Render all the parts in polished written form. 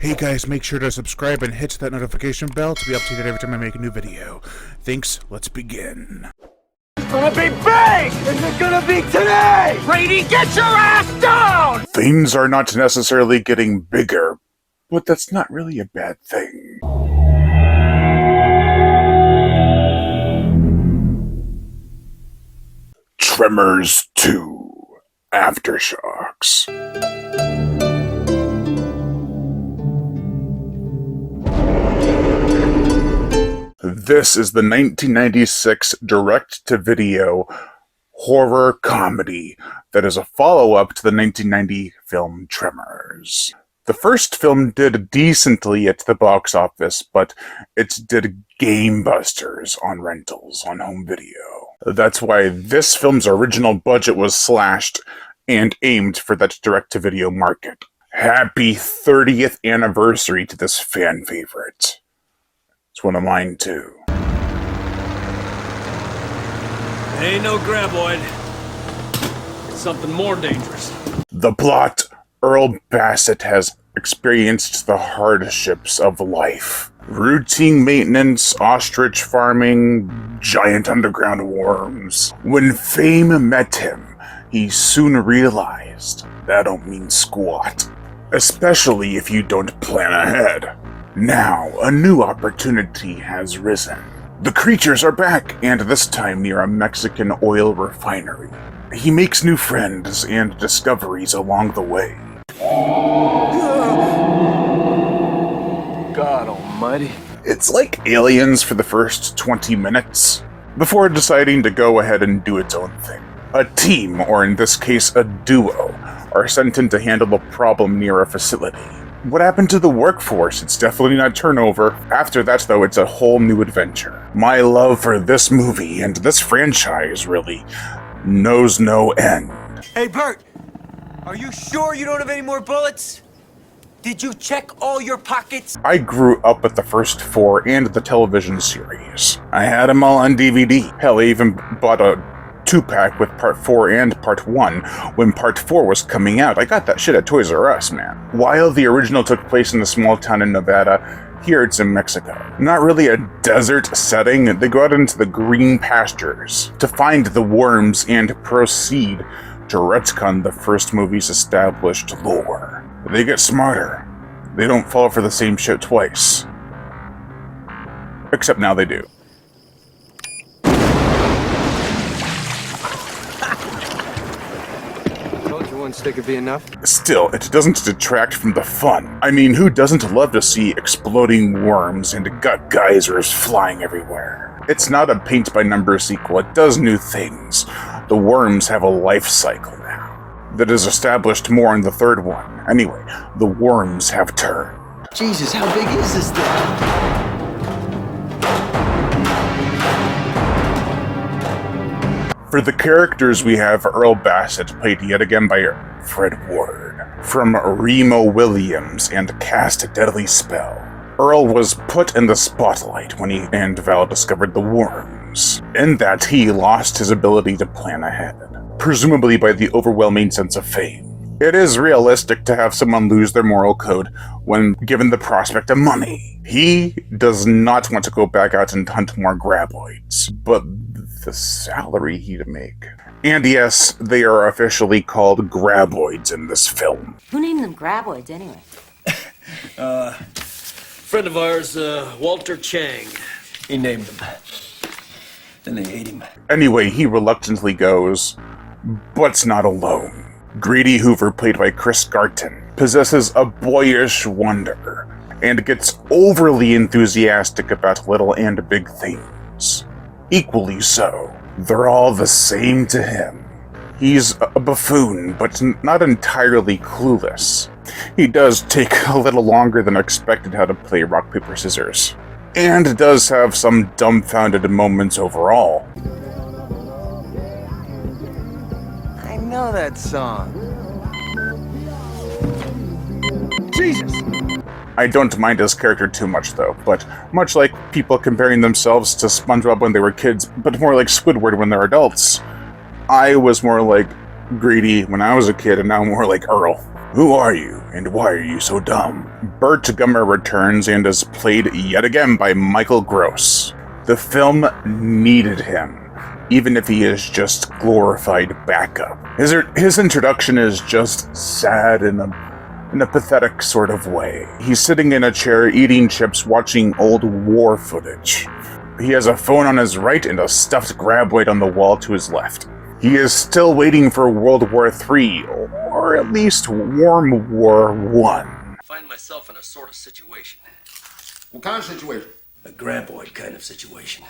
Hey guys, make sure to subscribe and hit that notification bell to be updated every time I make a new video. Thanks, let's begin. It's gonna be big! Is it gonna be today? Brady, get your ass down! Things are not necessarily getting bigger, but that's not really a bad thing. Tremors 2 Aftershocks. This is the 1996 direct-to-video horror comedy that is a follow-up to the 1990 film Tremors. The first film did decently at the box office, but it did gangbusters on rentals on home video. That's why this film's original budget was slashed and aimed for that direct-to-video market. Happy 30th anniversary to this fan favorite. It's one of mine, too. Ain't no graboid. It's something more dangerous. The plot: Earl Bassett has experienced the hardships of life. Routine maintenance, ostrich farming, giant underground worms. When fame met him, he soon realized that don't mean squat. Especially if you don't plan ahead. Now, a new opportunity has risen. The creatures are back, and this time near a Mexican oil refinery. He makes new friends and discoveries along the way. God almighty. It's like Aliens for the first 20 minutes, before deciding to go ahead and do its own thing. A team, or in this case a duo, are sent in to handle a problem near a facility. What happened to the workforce? It's definitely not turnover. After that, though, it's a whole new adventure. My love for this movie, and this franchise, really, knows no end. Hey, Bert! Are you sure you don't have any more bullets? Did you check all your pockets? I grew up with the first four and the television series. I had them all on DVD. Hell, I even bought a 2-pack with Part 4 and Part 1 when Part 4 was coming out. I got that shit at Toys R Us, man. While the original took place in a small town in Nevada, here it's in Mexico. Not really a desert setting, they go out into the green pastures to find the worms and proceed to retcon the first movie's established lore. They get smarter. They don't fall for the same shit twice. Except now they do. One stick would be enough. Still, it doesn't detract from the fun. I mean, who doesn't love to see exploding worms and gut geysers flying everywhere? It's not a paint-by-number sequel, it does new things. The worms have a life cycle now that is established more in the third one. Anyway, the worms have turned. Jesus, how big is this thing? For the characters, we have Earl Bassett, played yet again by Fred Ward, from Remo Williams and Cast Deadly Spell. Earl was put in the spotlight when he and Val discovered the worms. In that, he lost his ability to plan ahead, presumably by the overwhelming sense of fame. It is realistic to have someone lose their moral code when given the prospect of money. He does not want to go back out and hunt more graboids, but the salary he'd make. And yes, they are officially called graboids in this film. Who named them graboids, anyway? Friend of ours, Walter Chang. He named them. Then they ate him. Anyway, he reluctantly goes, but's not alone. Grady Hoover, played by Chris Garton, possesses a boyish wonder, and gets overly enthusiastic about little and big things. Equally so. They're all the same to him. He's a buffoon, but not entirely clueless. He does take a little longer than expected how to play rock, paper, scissors. And does have some dumbfounded moments overall. I know that song. Jesus! I don't mind his character too much, though, but much like people comparing themselves to SpongeBob when they were kids, but more like Squidward when they're adults, I was more like Grady when I was a kid, and now more like Earl. Who are you, and why are you so dumb? Bert Gummer returns and is played yet again by Michael Gross. The film needed him, even if he is just glorified backup. His introduction is just sad in a pathetic sort of way. He's sitting in a chair eating chips watching old war footage. He has a phone on his right and a stuffed graboid on the wall to his left. He is still waiting for World War III, or at least Warm War I. Find myself in a sort of situation. What kind of situation? A graboid kind of situation.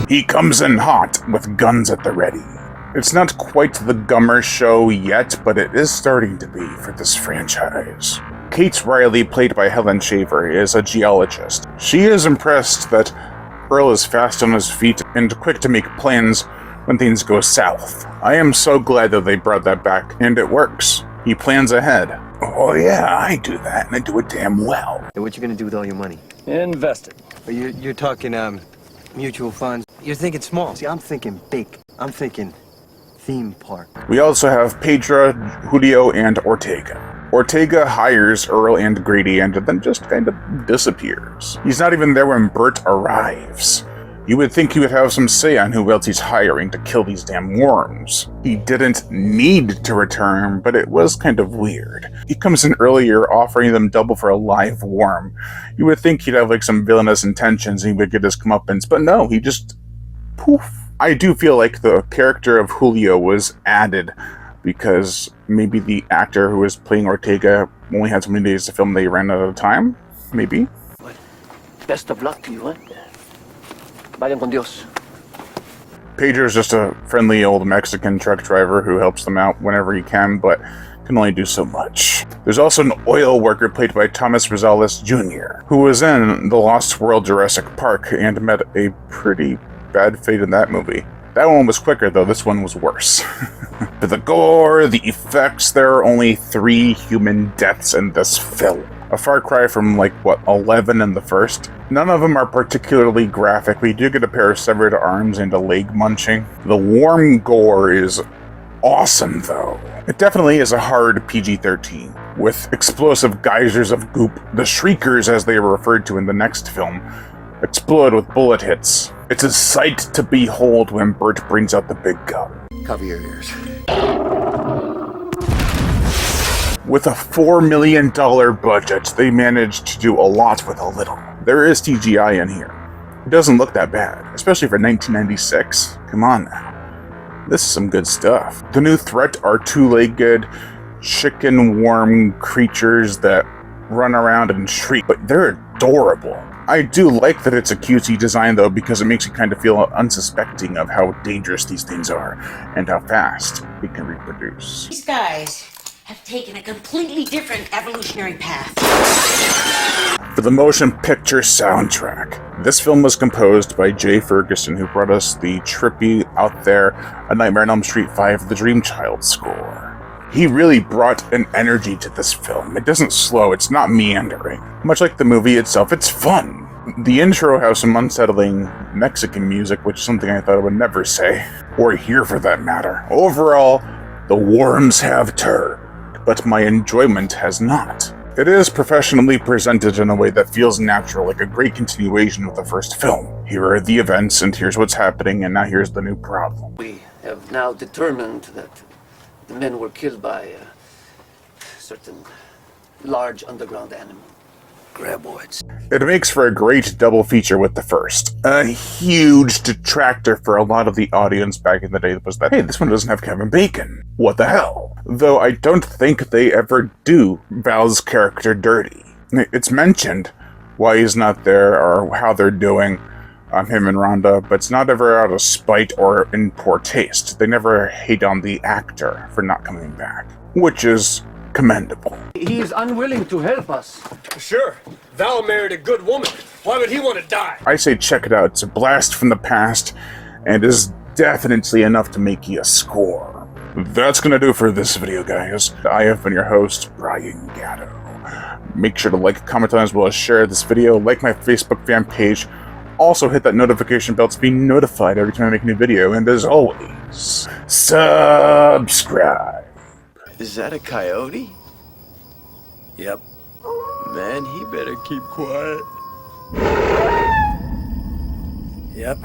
He comes in hot, with guns at the ready. It's not quite the Gummer show yet, but it is starting to be for this franchise. Kate Riley, played by Helen Shaver, is a geologist. She is impressed that Earl is fast on his feet and quick to make plans when things go south. I am so glad that they brought that back, and it works. He plans ahead. Oh yeah, I do that, and I do it damn well. And what you gonna do with all your money? Invest it. But you're talking mutual funds. You're thinking small. See, I'm thinking big. I'm thinking theme park. We also have Pedro, Julio, and Ortega. Ortega hires Earl and Grady and then just kind of disappears. He's not even there when Bert arrives. You would think he would have some say on who else he's hiring to kill these damn worms. He didn't need to return, but it was kind of weird. He comes in earlier offering them double for a live worm. You would think he'd have like some villainous intentions and he would get his comeuppance, but no, he just poof. I do feel like the character of Julio was added because maybe the actor who was playing Ortega only had so many days to film they ran out of time? Maybe? Well, best of luck to you, eh? Vayan con Dios. Pedro's just a friendly old Mexican truck driver who helps them out whenever he can, but can only do so much. There's also an oil worker played by Thomas Rosales Jr., who was in The Lost World Jurassic Park and met a pretty bad fate in that movie. That one was quicker, though. This one was worse. For the gore, the effects, there are only 3 human deaths in this film. A far cry from, 11 in the first. None of them are particularly graphic. We do get a pair of severed arms and a leg munching. The warm gore is awesome, though. It definitely is a hard PG-13, with explosive geysers of goop. The Shriekers, as they are referred to in the next film, explode with bullet hits. It's a sight to behold when Bert brings out the big gun. Cover your ears. With a $4 million budget, they managed to do a lot with a little. There is CGI in here. It doesn't look that bad, especially for 1996. Come on now. This is some good stuff. The new threat are 2-legged, chicken-warm creatures that run around and shriek, but they're adorable. I do like that it's a cutesy design, though, because it makes you kind of feel unsuspecting of how dangerous these things are and how fast they can reproduce. These guys have taken a completely different evolutionary path. For the motion picture soundtrack, this film was composed by Jay Ferguson, who brought us the trippy, out there, A Nightmare on Elm Street 5, The Dream Child score. He really brought an energy to this film. It doesn't slow, it's not meandering. Much like the movie itself, it's fun. The intro has some unsettling Mexican music, which is something I thought I would never say, or hear for that matter. Overall, the worms have turned, but my enjoyment has not. It is professionally presented in a way that feels natural, like a great continuation of the first film. Here are the events, and here's what's happening, and now here's the new problem. We have now determined that the men were killed by a certain large underground animal. Graboids. It makes for a great double feature with the first. A huge detractor for a lot of the audience back in the day was that, hey, this one doesn't have Kevin Bacon. What the hell? Though I don't think they ever do Val's character dirty. It's mentioned why he's not there or how they're doing, him and Rhonda, but it's not ever out of spite or in poor taste. They never hate on the actor for not coming back, which is commendable. He is unwilling to help us. Sure. Val married a good woman. Why would he want to die? I say check it out. It's a blast from the past and is definitely enough to make you a score. That's gonna do for this video, guys. I have been your host, Brian Gatto. Make sure to like, comment on, as well as share this video, like my Facebook fan page. Also hit that notification bell to be notified every time I make a new video, and as always, subscribe. Is that a coyote? Yep. Man, he better keep quiet. Yep.